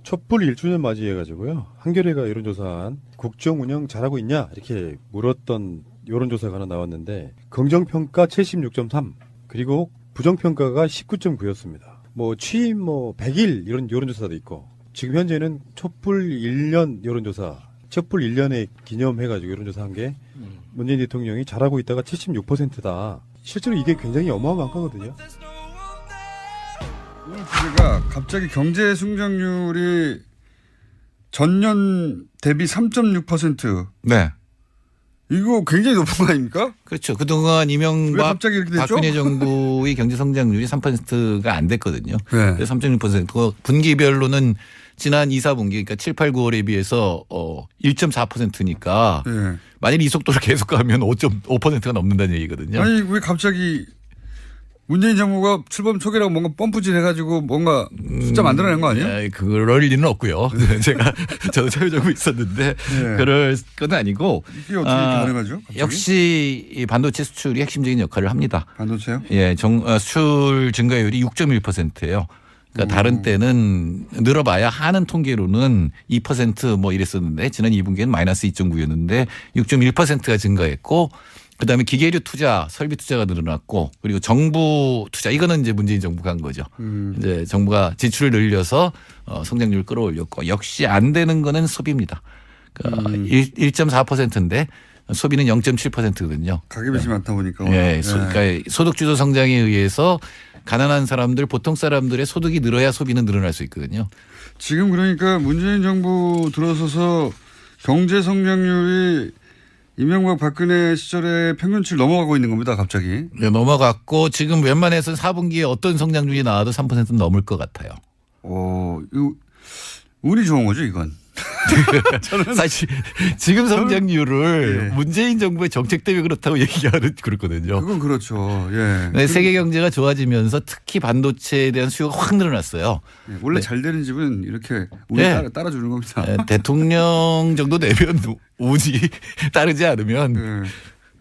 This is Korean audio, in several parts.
촛불 1주년 맞이해가지고요. 한겨레가 여론조사한 국정 운영 잘하고 있냐 이렇게 물었던 여론조사가 하나 나왔는데 긍정평가 76.3 그리고 부정평가가 19.9였습니다. 뭐 취임 100일 이런 여론조사도 있고 지금 현재는 촛불 1년 여론조사 촛불 1년에 기념해가지고 여론조사한 게 문재인 대통령이 잘하고 있다가 76%다. 실제로 이게 굉장히 어마어마한 거거든요. 오늘 주제가 갑자기 경제 성장률이 전년 대비 3.6%. 네. 이거 굉장히 높은 거 아닙니까? 그렇죠. 그동안 왜 이명박 갑자기 이렇게 됐죠? 박근혜 정부의 경제 성장률이 3%가 안 됐거든요. 네. 그래서 3.6%. 분기별로는 지난 2, 4분기 그러니까 7, 8, 9월에 비해서 1.4%니까 네. 만일 이 속도를 계속 가면 5.5%가 넘는다는 얘기거든요. 아니 왜 갑자기 문재인 정부가 출범 초기라고 뭔가 펌프질 해가지고 뭔가 숫자 만들어낸 거 아니에요? 그럴 리는 없고요. 저도 차유정부 있었는데 네. 그럴 건 아니고. 이게 어떻게 가능하죠? 갑자기? 역시 이 반도체 수출이 핵심적인 역할을 합니다. 반도체요? 예, 수출 증가율이 6.1%예요. 그러니까 다른 때는 늘어봐야 하는 통계로는 2% 이랬었는데 지난 2분기에는 마이너스 2.9였는데 6.1%가 증가했고 그다음에 기계류 투자, 설비 투자가 늘어났고 그리고 정부 투자 이거는 이제 문재인 정부가 한 거죠. 이제 정부가 지출을 늘려서 성장률을 끌어올렸고 역시 안 되는 거는 소비입니다. 그러니까 1.4%인데 소비는 0.7%거든요. 가계빚이 많다 보니까. 예, 그러니까 소득주도 성장에 의해서 가난한 사람들, 보통 사람들의 소득이 늘어야 소비는 늘어날 수 있거든요. 지금 그러니까 문재인 정부 들어서서 경제 성장률이 이명박 박근혜 시절에 평균치를 넘어가고 있는 겁니다. 갑자기. 네, 넘어갔고 지금 웬만해서는 4분기에 어떤 성장률이 나와도 3%는 넘을 것 같아요. 이거 운이 좋은 거죠, 이건. 사실 지금 성장률을 예. 문재인 정부의 정책 때문에 그렇다고 얘기하는 그렇거든요. 그건 그렇죠. 예. 네, 세계 경제가 좋아지면서 특히 반도체에 대한 수요가 확 늘어났어요. 예, 원래 네. 잘 되는 집은 이렇게 운이 네. 따라주는 겁니다. 네, 대통령 정도 되면 운이 따르지 않으면 예.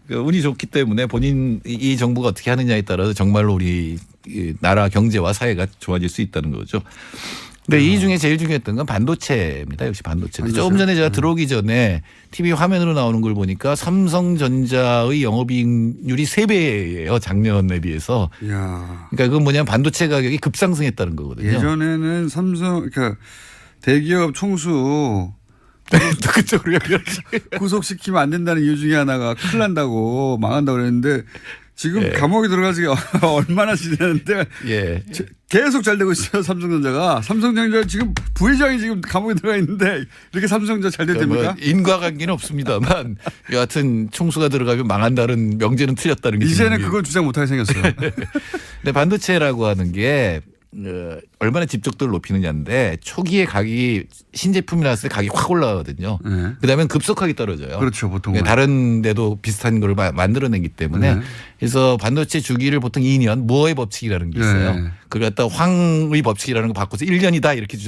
그 운이 좋기 때문에 본인 이 정부가 어떻게 하느냐에 따라서 정말로 우리 나라 경제와 사회가 좋아질 수 있다는 거죠. 근데 이 중에 제일 중요했던 건 반도체입니다. 역시 반도체. 조금 전에 제가 들어오기 전에 TV 화면으로 나오는 걸 보니까 삼성전자의 영업이익률이 3배예요. 작년에 비해서. 이야. 그러니까 그건 뭐냐면 반도체 가격이 급상승했다는 거거든요. 예전에는 그러니까 대기업 총수 그쪽으로 구속시키면 안 된다는 이유 중에 하나가 큰일 난다고 망한다고 그랬는데 지금 예. 감옥에 들어가지 얼마나 지냈는데 예. 계속 잘 되고 있어요. 삼성전자가. 삼성전자 지금 부회장이 지금 감옥에 들어가 있는데 이렇게 삼성전자 잘 됐답니까? 인과관계는 없습니다만 여하튼 총수가 들어가면 망한다는 명제는 틀렸다는 게 이제는 지금 그걸 주장 못하게 생겼어요. 근데 반도체라고 하는 게 얼마나 집적도를 높이느냐인데 초기에 가격이 신제품이 나왔을 때 가격이 확 올라가거든요. 네. 그다음에 급속하게 떨어져요. 그렇죠. 보통은. 다른 데도 비슷한 걸 만들어내기 때문에 네. 그래서 반도체 주기를 보통 2년 무어의 법칙이라는 게 있어요. 네. 그걸 갖다 황의 법칙이라는 거 바꿔서 1년이다 이렇게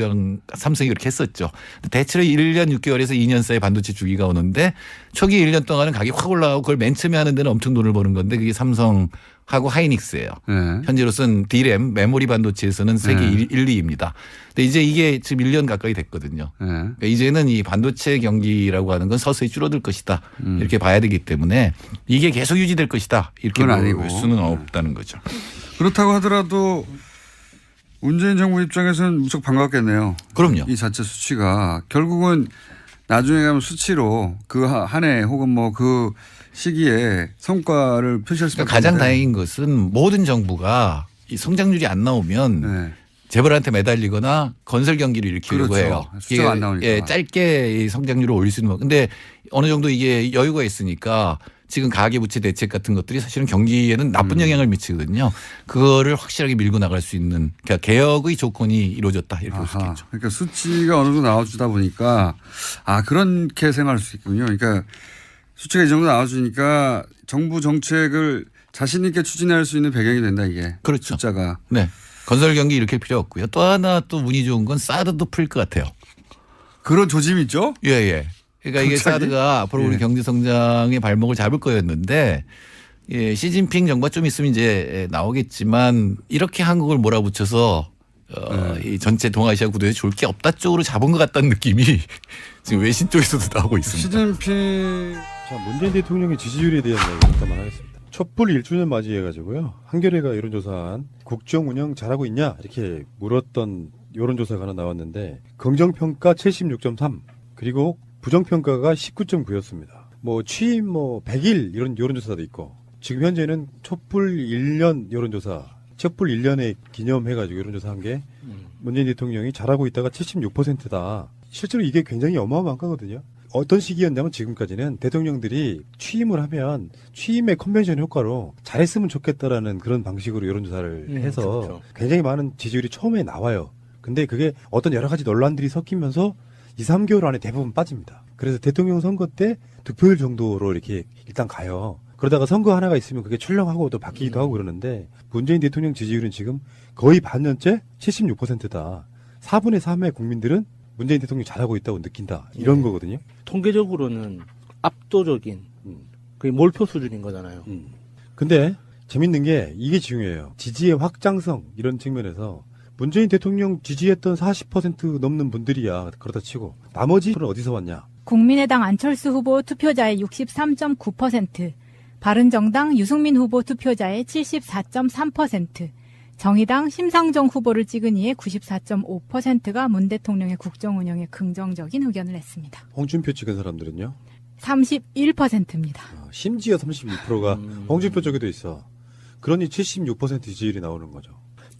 삼성이 그렇게 했었죠. 대체로 1년 6개월에서 2년 사이 반도체 주기가 오는데 초기 1년 동안은 가격이 확 올라가고 그걸 맨 처음에 하는 데는 엄청 돈을 버는 건데 그게 삼성하고 하이닉스예요. 네. 현재로서는 D램 메모리 반도체에서는 세계 1, 2입니다. 근데 이제 이게 지금 1년 가까이 됐거든요. 네. 그러니까 이제는 이 반도체 경기라고 하는 건 서서히 줄어들 것이다. 이렇게 봐야 되기 때문에 이게 계속 유지될 것이다. 이렇게 그건 볼 아니고. 수는 없다는 거죠. 그렇다고 하더라도 문재인 정부 입장에서는 무척 반갑겠네요. 그럼요. 이 자체 수치가 결국은 나중에 가면 수치로 그 한 해 혹은 뭐 그 시기에 성과를 표시할 수밖에 그러니까 가장 없는데. 다행인 것은 모든 정부가 이 성장률이 안 나오면 네. 재벌한테 매달리거나 건설 경기를 일으키려고 그렇죠. 해요. 숫자가 안 나오니까. 예, 짧게 이 성장률을 올릴 수 있는 거. 근데 어느 정도 이게 여유가 있으니까 지금 가계부채 대책 같은 것들이 사실은 경기에는 나쁜 영향을 미치거든요. 그거를 확실하게 밀고 나갈 수 있는 그러니까 개혁의 조건이 이루어졌다 이렇게 볼 수 있겠죠. 그러니까 수치가 어느 정도 나와주다 보니까 그렇게 생각할 수 있군요. 그러니까 수치가 이 정도 나와주니까 정부 정책을 자신 있게 추진할 수 있는 배경이 된다 이게. 그렇죠. 숫자가. 네. 건설 경기 일으킬 필요 없고요. 또 하나 또 운이 좋은 건 사드도 풀 것 같아요. 그런 조짐이 있죠? 예, 예. 그러니까 이게 갑자기? 사드가 앞으로 우리 예. 경제 성장의 발목을 잡을 거였는데 예, 시진핑 정부가 좀 있으면 이제 나오겠지만 이렇게 한국을 몰아붙여서 이 전체 동아시아 구도에서 좋을 게 없다 쪽으로 잡은 것 같다는 느낌이 지금 외신 쪽에서도 나오고 있습니다. 시진핑 자, 문재인 대통령의 지지율에 대한 이야기 잠깐만 하겠습니다. 촛불 1주년 맞이해가지고요. 한겨레가 여론조사한 국정 운영 잘하고 있냐 이렇게 물었던 여론조사가 하나 나왔는데 긍정평가 76.3 그리고 부정평가가 19.9였습니다. 뭐 취임 100일 이런 여론조사도 있고 지금 현재는 촛불 1년 여론조사 촛불 1년에 기념해가지고 여론조사한 게 문재인 대통령이 잘하고 있다가 76%다. 실제로 이게 굉장히 어마어마한 거거든요. 어떤 시기였냐면 지금까지는 대통령들이 취임을 하면 취임의 컨벤션 효과로 잘했으면 좋겠다라는 그런 방식으로 여론조사를 해서 그렇죠. 굉장히 많은 지지율이 처음에 나와요. 근데 그게 어떤 여러 가지 논란들이 섞이면서 2, 3개월 안에 대부분 빠집니다. 그래서 대통령 선거 때 득표율 정도로 이렇게 일단 가요. 그러다가 선거 하나가 있으면 그게 출렁하고 또 바뀌기도 하고 그러는데 문재인 대통령 지지율은 지금 거의 반년째 76%다. 4분의 3의 국민들은 문재인 대통령이 잘하고 있다고 느낀다. 이런 거거든요. 통계적으로는 압도적인 거의 몰표 수준인 거잖아요. 근데 재밌는 게 이게 중요해요. 지지의 확장성 이런 측면에서 문재인 대통령 지지했던 40% 넘는 분들이야. 그렇다 치고 나머지 분은 어디서 왔냐? 국민의당 안철수 후보 투표자의 63.9%, 바른정당 유승민 후보 투표자의 74.3%, 정의당 심상정 후보를 찍은 이의 94.5%가 문 대통령의 국정 운영에 긍정적인 의견을 냈습니다. 홍준표 찍은 사람들은요? 31%입니다. 심지어 32%가 홍준표 쪽에도 있어. 그러니 76% 지지율이 나오는 거죠.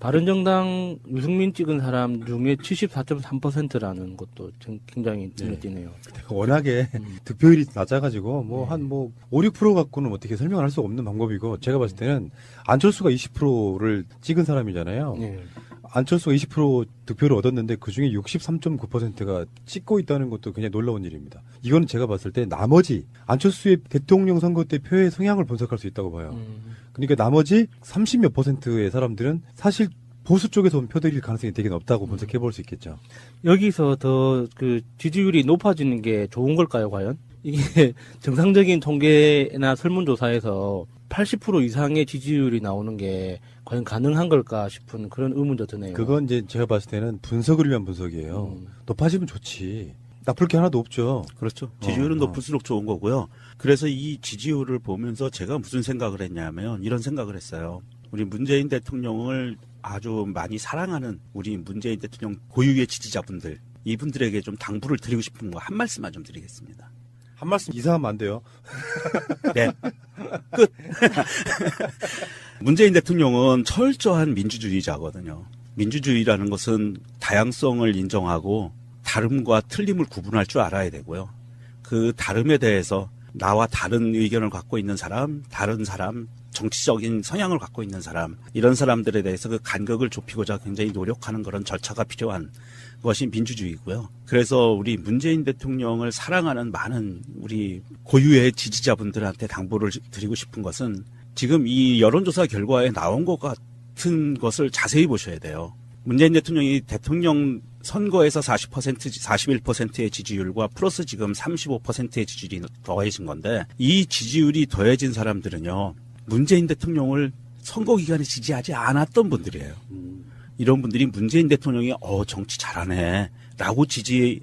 바른정당 유승민 찍은 사람 중에 74.3%라는 것도 굉장히 눈에 띄네요. 워낙에 득표율이 낮아가지고 한 5, 6% 갖고는 어떻게 설명을 할 수 없는 방법이고 제가 봤을 때는 안철수가 20%를 찍은 사람이잖아요. 네. 안철수가 20% 득표를 얻었는데 그중에 63.9%가 찍고 있다는 것도 굉장히 놀라운 일입니다. 이거는 제가 봤을 때 나머지 안철수의 대통령 선거 때 표의 성향을 분석할 수 있다고 봐요. 그러니까 나머지 30몇 %의 사람들은 사실 보수 쪽에서 온 표들일 가능성이 되게 높다고 분석해 볼 수 있겠죠. 여기서 더 그 지지율이 높아지는 게 좋은 걸까요, 과연? 이게 정상적인 통계나 설문조사에서 80% 이상의 지지율이 나오는 게 과연 가능한 걸까 싶은 그런 의문도 드네요. 그건 이제 제가 봤을 때는 분석을 위한 분석이에요. 높아지면 좋지. 나쁠 게 하나도 없죠. 그렇죠. 지지율은 높을수록 좋은 거고요. 그래서 이 지지율을 보면서 제가 무슨 생각을 했냐면 이런 생각을 했어요. 우리 문재인 대통령을 아주 많이 사랑하는 우리 문재인 대통령 고유의 지지자분들 이분들에게 좀 당부를 드리고 싶은 거 한 말씀만 좀 드리겠습니다. 한 말씀 이상하면 안 돼요. 네. 끝. 문재인 대통령은 철저한 민주주의자거든요. 민주주의라는 것은 다양성을 인정하고 다름과 틀림을 구분할 줄 알아야 되고요. 그 다름에 대해서 나와 다른 의견을 갖고 있는 사람, 다른 사람, 정치적인 성향을 갖고 있는 사람, 이런 사람들에 대해서 그 간격을 좁히고자 굉장히 노력하는 그런 절차가 필요한 것이 민주주의고요. 그래서 우리 문재인 대통령을 사랑하는 많은 우리 고유의 지지자분들한테 당부를 드리고 싶은 것은 지금 이 여론조사 결과에 나온 것 같은 것을 자세히 보셔야 돼요. 문재인 대통령이 대통령 선거에서 41%의 지지율과 플러스 지금 35%의 지지율이 더해진 건데 이 지지율이 더해진 사람들은요. 문재인 대통령을 선거 기간에 지지하지 않았던 분들이에요. 이런 분들이 문재인 대통령이 정치 잘하네 라고 지지를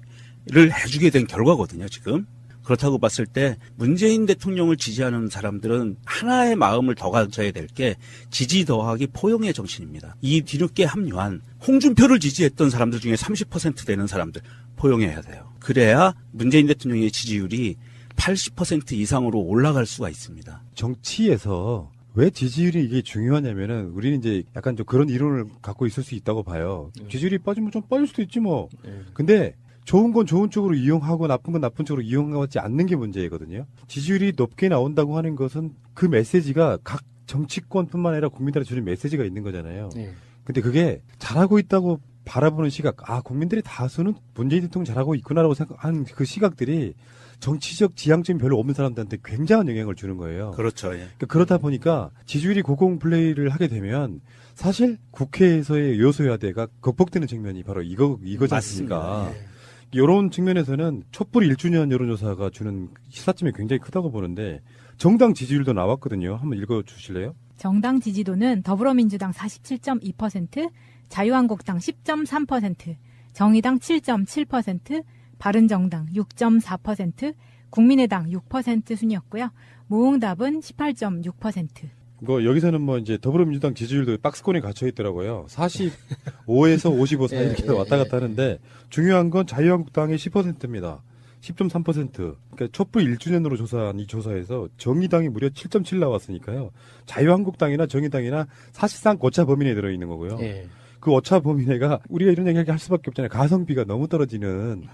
해주게 된 결과거든요. 지금. 그렇다고 봤을 때 문재인 대통령을 지지하는 사람들은 하나의 마음을 더 가져야 될 게 지지 더하기 포용의 정신입니다. 이 뒤늦게 합류한 홍준표를 지지했던 사람들 중에 30% 되는 사람들 포용해야 돼요. 그래야 문재인 대통령의 지지율이 80% 이상으로 올라갈 수가 있습니다. 정치에서 왜 지지율이 이게 중요하냐면은 우리는 이제 약간 좀 그런 이론을 갖고 있을 수 있다고 봐요. 지지율이 빠지면 좀 빠질 수도 있지 뭐. 근데 좋은 건 좋은 쪽으로 이용하고 나쁜 건 나쁜 쪽으로 이용하지 않는 게 문제거든요. 지지율이 높게 나온다고 하는 것은 그 메시지가 각 정치권뿐만 아니라 국민들한테 주는 메시지가 있는 거잖아요. 근데 그게 잘하고 있다고 바라보는 시각, 국민들의 다수는 문재인 대통령 잘하고 있구나라고 생각하는 그 시각들이 정치적 지향점이 별로 없는 사람들한테 굉장한 영향을 주는 거예요. 그렇죠. 예. 그러니까 그렇다 보니까 지지율이 고공 플레이를 하게 되면 사실 국회에서의 여소야대가 극복되는 측면이 바로 이거지 않습니까? 이런 측면에서는 촛불 1주년 여론조사가 주는 시사점이 굉장히 크다고 보는데 정당 지지율도 나왔거든요. 한번 읽어주실래요? 정당 지지도는 더불어민주당 47.2%, 자유한국당 10.3%, 정의당 7.7%, 바른정당 6.4%, 국민의당 6% 순이었고요. 무응답은 18.6%. 여기서는 뭐 이제 더불어민주당 지지율도 박스권에 갇혀 있더라고요. 45에서 55 사이 이렇게 왔다 갔다 하는데 중요한 건 자유한국당이 10%입니다. 10.3%. 그러니까 촛불 1주년으로 조사한 이 조사에서 정의당이 무려 7.7 나왔으니까요. 자유한국당이나 정의당이나 사실상 오차 범위 내에 들어있는 거고요. 예. 그 오차 범위 내가 우리가 이런 얘기 할 수밖에 없잖아요. 가성비가 너무 떨어지는.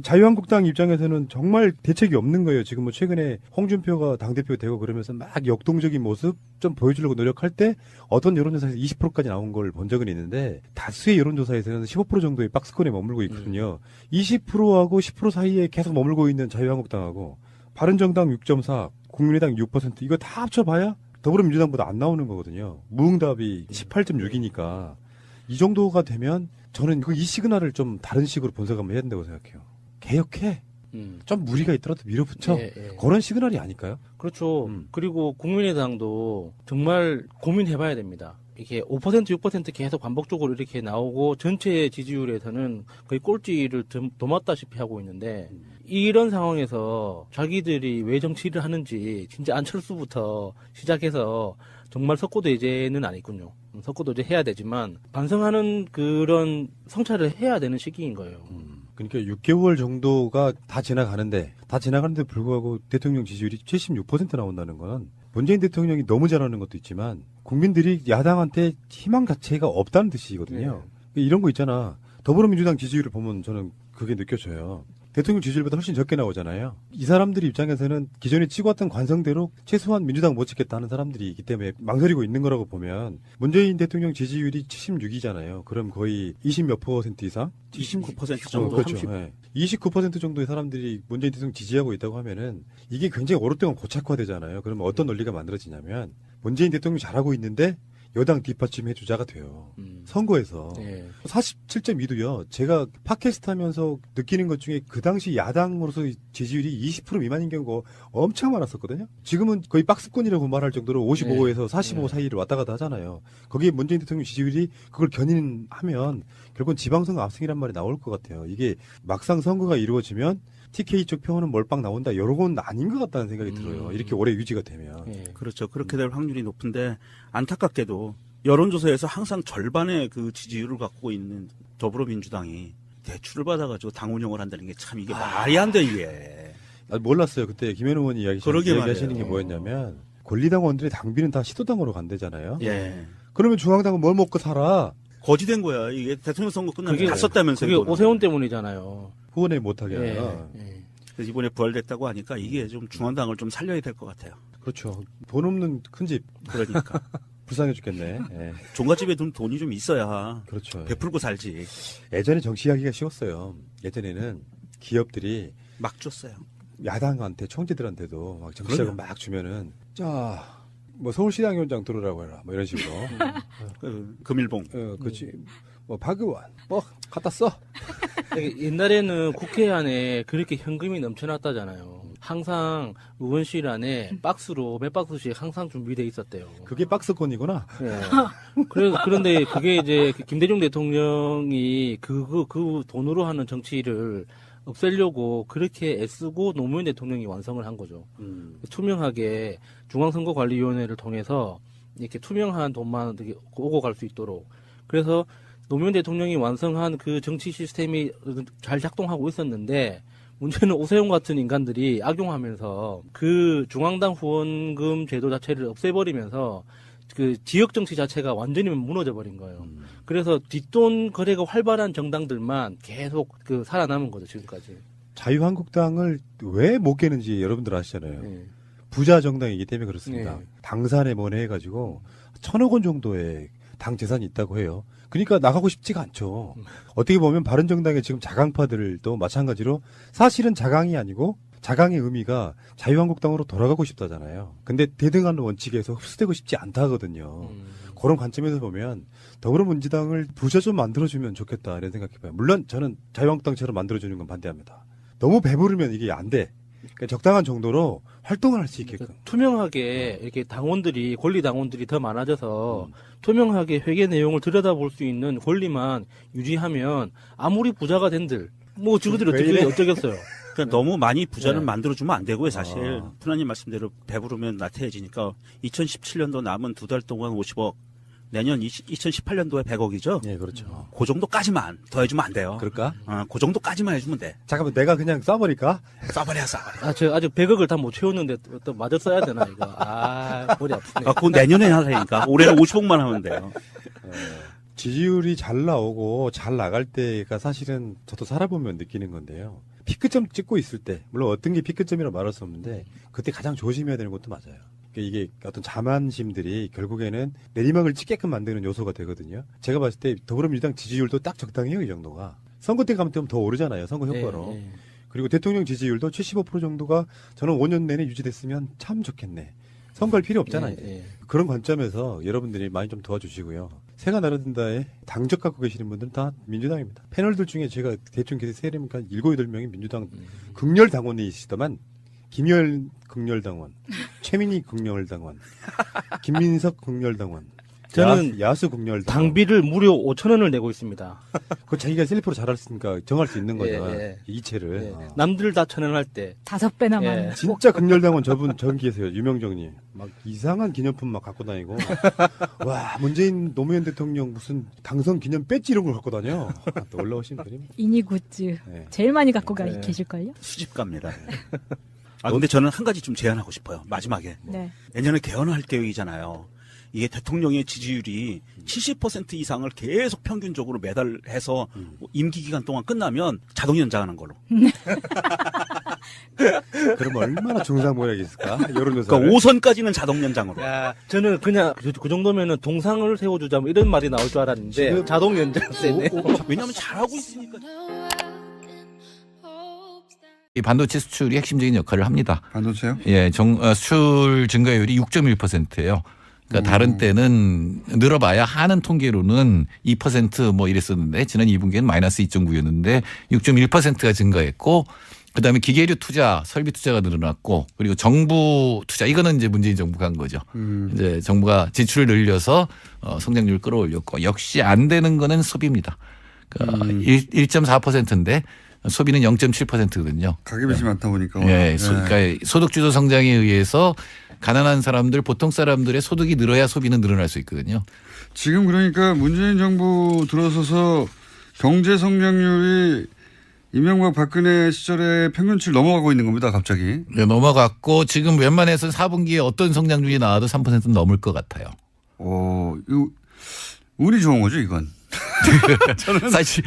자유한국당 입장에서는 정말 대책이 없는 거예요. 지금 뭐 최근에 홍준표가 당대표 되고 그러면서 막 역동적인 모습 좀 보여주려고 노력할 때 어떤 여론조사에서 20%까지 나온 걸 본 적은 있는데 다수의 여론조사에서는 15% 정도의 박스권에 머물고 있거든요. 20%하고 10% 사이에 계속 머물고 있는 자유한국당하고 바른정당 6.4, 국민의당 6% 이거 다 합쳐봐야 더불어민주당보다 안 나오는 거거든요. 무응답이 18.6이니까 이 정도가 되면 저는 이 시그널을 좀 다른 식으로 분석 한번 해야 된다고 생각해요. 개혁해. 좀 무리가 있더라도 밀어붙여. 예, 예. 그런 시그널이 아닐까요? 그렇죠. 그리고 국민의당도 정말 고민해봐야 됩니다. 이게 5%, 6% 계속 반복적으로 이렇게 나오고 전체 지지율에서는 거의 꼴찌를 도맡다시피 하고 있는데 이런 상황에서 자기들이 왜 정치를 하는지 진짜 안철수부터 시작해서 정말 석고대죄는 아니군요. 석고대죄 해야 되지만 반성하는 그런 성찰을 해야 되는 시기인 거예요. 그러니까 6개월 정도가 다 지나가는데 불구하고 대통령 지지율이 76% 나온다는 건 문재인 대통령이 너무 잘하는 것도 있지만 국민들이 야당한테 희망 자체가 없다는 뜻이거든요. 이런 거 있잖아. 더불어민주당 지지율을 보면 저는 그게 느껴져요. 대통령 지지율보다 훨씬 적게 나오잖아요. 이 사람들 입장에서는 기존에 찍어왔던 관성대로 최소한 민주당 못 찍겠다 하는 사람들이 있기 때문에 망설이고 있는 거라고 보면 문재인 대통령 지지율이 76이잖아요. 그럼 거의 20몇 % 이상? 29% 정도, 그렇죠. 30. 네. 29% 정도의 사람들이 문재인 대통령 지지하고 있다고 하면은 이게 굉장히 오랫동안 고착화되잖아요. 그러면 어떤 논리가 만들어지냐면 문재인 대통령이 잘하고 있는데 여당 뒷받침해 주자가 돼요. 선거에서. 예. 47.2도요. 제가 팟캐스트 하면서 느끼는 것 중에 그 당시 야당으로서 지지율이 20% 미만인 경우가 엄청 많았었거든요. 지금은 거의 박스권이라고 말할 정도로 55에서 45 사이를 왔다 갔다 하잖아요. 거기에 문재인 대통령 지지율이 그걸 견인하면 결국은 지방선거 압승이란 말이 나올 것 같아요. 이게 막상 선거가 이루어지면 TK 쪽 표는 몰빵 나온다. 이런 건 아닌 것 같다는 생각이 들어요. 이렇게 오래 유지가 되면. 예. 그렇죠. 그렇게 될 확률이 높은데 안타깝게도 여론조사에서 항상 절반의 그 지지율을 갖고 있는 더불어민주당이 대출을 받아가지고 당 운영을 한다는 게 참 이게 말이 안 돼, 이게. 몰랐어요. 그때 김현우 의원이 그러게 이야기하시는 게 말이에요. 뭐였냐면 권리당원들의 당비는 다 시도당으로 간대잖아요. 예. 그러면 중앙당은 뭘 먹고 살아? 거지된 거야. 이게 대통령 선거 끝나면 그게- 다 썼다면서요. 그게 돈을. 오세훈 때문이잖아요. 후원에 못하게 예. 하나. 예. 그래서 이번에 부활됐다고 하니까 이게 좀 중앙당을 좀 살려야 될 것 같아요. 그렇죠. 돈 없는 큰 집 그러니까. 불쌍해 죽겠네. 예. 종갓집에 돈이 좀 있어야 그렇죠. 베풀고 살지. 예전에 정치하기가 쉬웠어요. 예전에는 기업들이 막 줬어요. 야당한테 청지들한테도 막 정치자금 그럼요. 막 주면은 자, 뭐 서울시당위원장 들어오라고 해라. 뭐 이런 식으로. 그 금일봉. 그렇지. 뭐 박의원 뭐 갖다 써. 옛날에는 국회 안에 그렇게 현금이 넘쳐났다잖아요. 항상 의원실 안에 박스로 몇 박스씩 항상 준비돼 있었대요. 그게 박스권이구나. 예. 그런데 그게 이제 김대중 대통령이 그 돈으로 하는 정치를 없애려고 그렇게 애쓰고 노무현 대통령이 완성을 한 거죠. 투명하게 중앙선거관리위원회를 통해서 이렇게 투명한 돈만 되게 오고 갈 수 있도록. 그래서 노무현 대통령이 완성한 그 정치 시스템이 잘 작동하고 있었는데 문제는 오세훈 같은 인간들이 악용하면서 그 중앙당 후원금 제도 자체를 없애버리면서 그 지역 정치 자체가 완전히 무너져 버린 거예요. 그래서 뒷돈 거래가 활발한 정당들만 계속 그 살아남은 거죠, 지금까지. 자유한국당을 왜 못 깨는지 여러분들 아시잖아요. 예. 부자 정당이기 때문에 그렇습니다. 네. 당산에 뭐네 해가지고 1,000억 원 정도의 당 재산이 있다고 해요. 그러니까 나가고 싶지가 않죠. 어떻게 보면 바른정당의 지금 자강파들도 마찬가지로 사실은 자강이 아니고 자강의 의미가 자유한국당으로 돌아가고 싶다잖아요. 근데 대등한 원칙에서 흡수되고 싶지 않다 하거든요. 그런 관점에서 보면 더불어민주당을 부자 좀 만들어주면 좋겠다 이런 생각해봐요. 물론 저는 자유한국당처럼 만들어주는 건 반대합니다. 너무 배부르면 이게 안 돼. 그러니까 적당한 정도로 활동을 할 수 있게끔. 투명하게 이렇게 당원들이 권리 당원들이 더 많아져서 투명하게 회계 내용을 들여다볼 수 있는 권리만 유지하면 아무리 부자가 된들 뭐 저들이 왜 이래? 어쩌겠어요. 그러니까 너무 많이 부자는 네. 만들어주면 안 되고요, 사실. 푸나님 말씀대로 배부르면 나태해지니까 2017년도 남은 2달 동안 50억, 내년 2018년도에 100억이죠? 예, 그렇죠. 그 정도까지만 더해주면 안 돼요. 그럴까? 그 정도까지만 해주면 돼. 잠깐만, 내가 그냥 쏴버릴까? 써버려. 저 아직 100억을 다 못 채웠는데 또 마저 써야 되나 이거. 머리 아프네. 그건 내년에 하라니까. 올해는 50억만 하면 돼요. 지지율이 잘 나오고 잘 나갈 때가 사실은 저도 살아보면 느끼는 건데요. 피크점 찍고 있을 때, 물론 어떤 게 피크점이라 말할 수 없는데, 그때 가장 조심해야 되는 것도 맞아요. 이게 어떤 자만심들이 결국에는 내리막을 찍게끔 만드는 요소가 되거든요. 제가 봤을 때 더불어민주당 지지율도 딱 적당해요, 이 정도가. 선거 때 가면 더 오르잖아요, 선거 효과로. 네. 그리고 대통령 지지율도 75% 정도가 저는 5년 내내 유지됐으면 참 좋겠네. 선거할 필요 없잖아요. 그런 관점에서 여러분들이 많이 좀 도와주시고요. 새가 나르든다에 당적 갖고 계시는 분들은 다 민주당입니다. 패널들 중에 제가 대충 세려니까 7, 8명이 민주당 극렬 당원이시더만 김열 극렬당원, 최민희 극렬당원, 김민석 극렬당원, 저는 야수 극렬당원. 당비를 무려 5,000원을 내고 있습니다. 그 자기가 셀프로 잘했으니까 정할 수 있는 거죠. 예. 이체를. 예. 남들 다 1,000원 할 때 5배나 많은. 예. 진짜 극렬당원 저기 계세요. 유명정님. 막 이상한 기념품 막 갖고 다니고. 와, 문재인 노무현 대통령 무슨 당선 기념 배지 이런 걸 갖고 다녀. 또 올라오신 분입니다. 이니 굿즈 네. 제일 많이 갖고 네. 계실걸요? 수집갑니다. 근데 저는 한 가지 좀 제안하고 싶어요. 마지막에. 네. 내년에 개헌을 할 계획이잖아요. 이게 대통령의 지지율이 70% 이상을 계속 평균적으로 매달 해서 임기 기간 동안 끝나면 자동 연장하는 걸로. 그럼 얼마나 중상모략이 있을까? 여론조사. 그러니까 5선까지는 자동 연장으로. 저는 그냥 그 정도면은 동상을 세워주자 뭐 이런 말이 나올 줄 알았는데 지금- 자동 연장 세네. 왜냐하면 잘하고 있으니까. 이 반도체 수출이 핵심적인 역할을 합니다. 반도체요? 예, 수출 증가율이 6.1%예요. 그러니까 다른 때는 늘어봐야 하는 통계로는 2% 뭐 이랬었는데 지난 2분기에는 마이너스 2.9였는데 6.1%가 증가했고 그다음에 기계류 투자, 설비 투자가 늘어났고 그리고 정부 투자 이거는 이제 문재인 정부가 한 거죠. 이제 정부가 지출을 늘려서 성장률을 끌어올렸고 역시 안 되는 거는 소비입니다. 그러니까 1.4%인데 소비는 0.7%거든요. 가계빚이 많다 보니까. 예, 그러니까 소득주도 성장에 의해서 가난한 사람들, 보통 사람들의 소득이 늘어야 소비는 늘어날 수 있거든요. 지금 그러니까 문재인 정부 들어서서 경제 성장률이 이명박 박근혜 시절에 평균치를 넘어가고 있는 겁니다. 갑자기. 네, 넘어갔고 지금 웬만해서 4분기에 어떤 성장률이 나와도 3%는 넘을 것 같아요. 이거 운이 좋은 거죠, 이건. 사실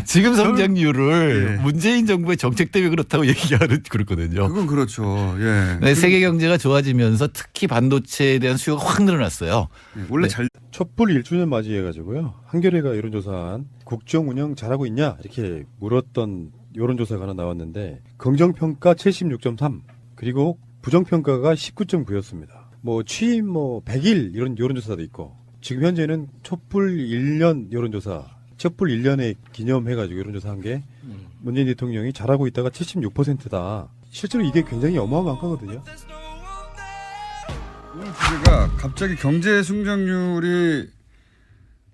지금 성장률을 예. 문재인 정부의 정책 때문에 그렇다고 얘기하는 그렇거든요. 그건 그렇죠. 예. 네, 세계 경제가 좋아지면서 특히 반도체에 대한 수요가 확 늘어났어요. 원래 네. 잘 촛불 1주년 맞이해가지고요. 한겨레가 여론조사한 국정 운영 잘하고 있냐 이렇게 물었던 여론조사가 하나 나왔는데 긍정평가 76.3 그리고 부정평가가 19.9였습니다. 뭐 취임 100일 이런 여론조사도 있고 지금 현재는 촛불 1년 여론조사 촛불 1년에 기념해가지고 여론조사 한 게 문재인 대통령이 잘하고 있다가 76%다. 실제로 이게 굉장히 어마어마한 거거든요. 오늘 주제가 갑자기 경제 성장률이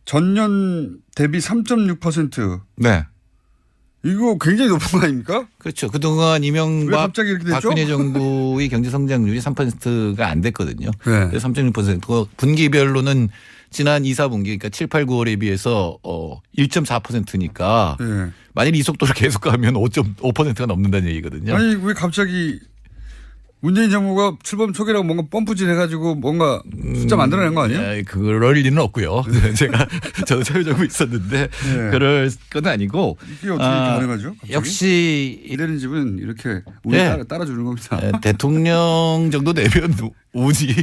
전년 대비 3.6%. 네. 이거 굉장히 높은 거 아닙니까? 그렇죠. 그동안 왜 이명박 갑자기 이렇게 됐죠? 박근혜 정부의 경제 성장률이 3%가 안 됐거든요. 네. 그래서 3.6%고 분기별로는 지난 2, 4분기 그러니까 7, 8, 9월에 비해서 1.4%니까 네. 만일 이 속도를 계속 가면 5.5%가 넘는다는 얘기거든요. 아니 왜 갑자기 문재인 정부가 출범 초기라고 뭔가 펌프질 해가지고 뭔가 숫자 만들어낸 거 아니에요? 그럴 리는 없고요. 저도 참여정부 있었는데 네. 그럴 건 아니고 이게 어떻게 가능하죠? 갑자기? 역시 이대는 집은 이렇게 운이 네. 따라주는 겁니다. 대통령 정도 내면 운이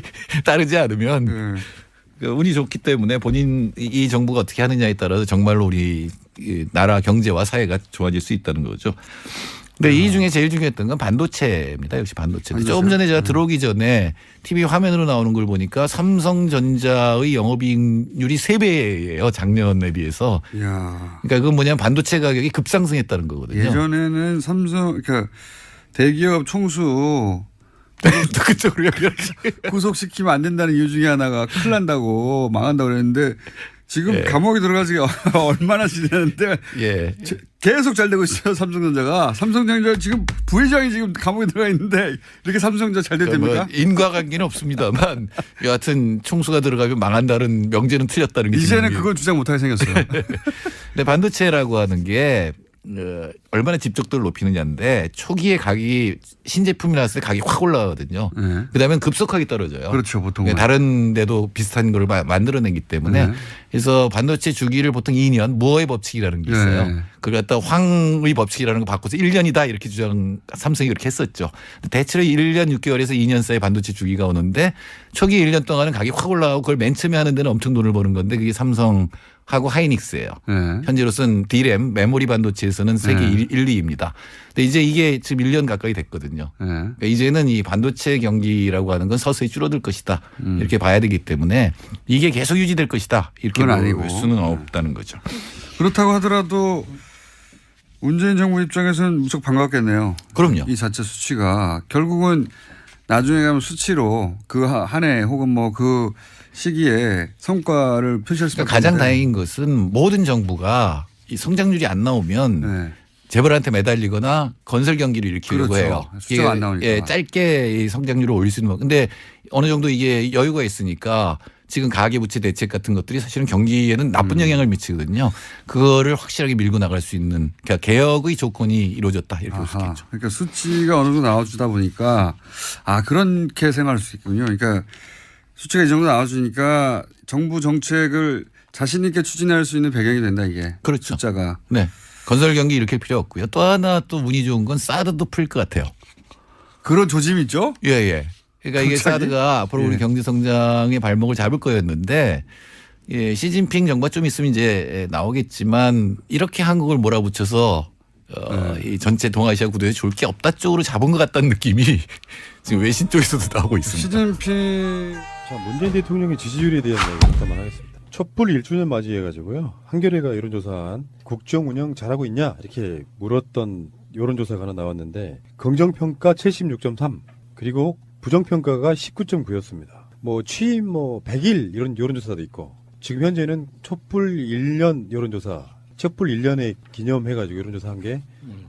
따르지 않으면 네. 운이 좋기 때문에 본인 이 정부가 어떻게 하느냐에 따라서 정말로 우리 나라 경제와 사회가 좋아질 수 있다는 거죠. 근데 이 중에 제일 중요했던 건 반도체입니다. 역시 반도체. 조금 전에 제가 들어오기 전에 TV 화면으로 나오는 걸 보니까 삼성전자의 영업이익률이 3배예요. 작년에 비해서. 이야. 그러니까 그건 뭐냐면 반도체 가격이 급상승했다는 거거든요. 예전에는 삼성 그러니까 대기업 총수 또 그쪽으로 연결하지. 구속시키면 안 된다는 이유 중에 하나가 큰일 난다고 망한다고 그랬는데 지금 예. 감옥에 들어간 지가 얼마나 지났는데 예. 계속 잘 되고 있어요. 삼성전자가. 삼성전자 지금 부회장이 지금 감옥에 들어가 있는데 이렇게 삼성전자 잘 그러니까 됩니까? 뭐 인과관계는 없습니다만 여하튼 총수가 들어가면 망한다는 명제는 틀렸다는 게 이제는 지금 그건 주장 못하게 생겼어요. 근데 반도체라고 하는 게 얼마나 집적도를 높이느냐인데 초기에 가격이 신제품이 나왔을 때 가격이 확 올라가거든요. 네. 그다음에 급속하게 떨어져요. 그렇죠. 보통은. 다른 데도 비슷한 걸 만들어내기 때문에 네. 그래서 반도체 주기를 보통 2년 무어의 법칙이라는 게 있어요. 네. 그걸 갖다 황의 법칙이라는 거 바꿔서 1년이다 이렇게 삼성이 그렇게 했었죠. 대체로 1년 6개월에서 2년 사이 반도체 주기가 오는데 초기 1년 동안은 가격이 확 올라가고 그걸 맨 처음에 하는 데는 엄청 돈을 버는 건데 그게 삼성하고 하이닉스예요. 네. 현재로서는 D램 메모리 반도체에서는 세계 1, 2입니다. 근데 이제 이게 지금 1년 가까이 됐거든요. 네. 그러니까 이제는 이 반도체 경기라고 하는 건 서서히 줄어들 것이다. 이렇게 봐야 되기 때문에 이게 계속 유지될 것이다. 이렇게 그건 볼 아니고. 수는 없다는 거죠. 그렇다고 하더라도 문재인 정부 입장에서는 무척 반갑겠네요. 그럼요. 이 자체 수치가 결국은 나중에 가면 수치로 그 한 해 혹은 뭐 그 시기에 성과를 표시할 수밖에 그러니까 가장 없는데. 다행인 것은 모든 정부가 이 성장률이 안 나오면 네. 재벌한테 매달리거나 건설 경기를 일으키려고 그렇죠. 해요. 숫자가 이게, 안 나오니까. 예, 짧게 이 성장률을 올릴 수 있는 거. 근데 어느 정도 이게 여유가 있으니까 지금 가계부채 대책 같은 것들이 사실은 경기에는 나쁜 영향을 미치거든요. 그거를 확실하게 밀고 나갈 수 있는 그러니까 개혁의 조건이 이루어졌다 이렇게 볼 수 아하. 있겠죠. 그러니까 수치가 어느 정도 나와주다 보니까 그렇게 생각할 수 있군요. 그러니까 수치가 이 정도 나와주니까 정부 정책을 자신 있게 추진할 수 있는 배경이 된다 이게. 그렇죠. 숫자가. 네. 건설 경기 일으킬 필요 없고요. 또 하나 또 운이 좋은 건 사드도 풀 것 같아요. 그런 조짐이 있죠? 예, 예. 그러니까 이게 갑자기? 사드가 앞으로 우리 예. 경제 성장의 발목을 잡을 거였는데 예, 시진핑 정부가 좀 있으면 이제 나오겠지만 이렇게 한국을 몰아붙여서 이 전체 동아시아 구도에 좋을 게 없다 쪽으로 잡은 것 같다는 느낌이 지금 외신 쪽에서도 나오고 있습니다. 시진핑 자, 문재인 대통령의 지지율에 대한 이야기 잠깐만 하겠습니다. 촛불 1주년 맞이해가지고요. 한겨레가 여론조사한 국정 운영 잘하고 있냐 이렇게 물었던 여론조사가 하나 나왔는데 긍정평가 76.3 그리고 부정평가가 19.9였습니다. 뭐 취임 100일 이런 여론조사도 있고 지금 현재는 촛불 1년 여론조사 촛불 1년에 기념해가지고 여론조사한 게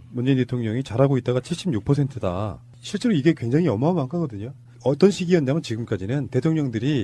문재인 대통령이 잘하고 있다가 76%다. 실제로 이게 굉장히 어마어마한 거거든요. 어떤 시기였냐면 지금까지는 대통령들이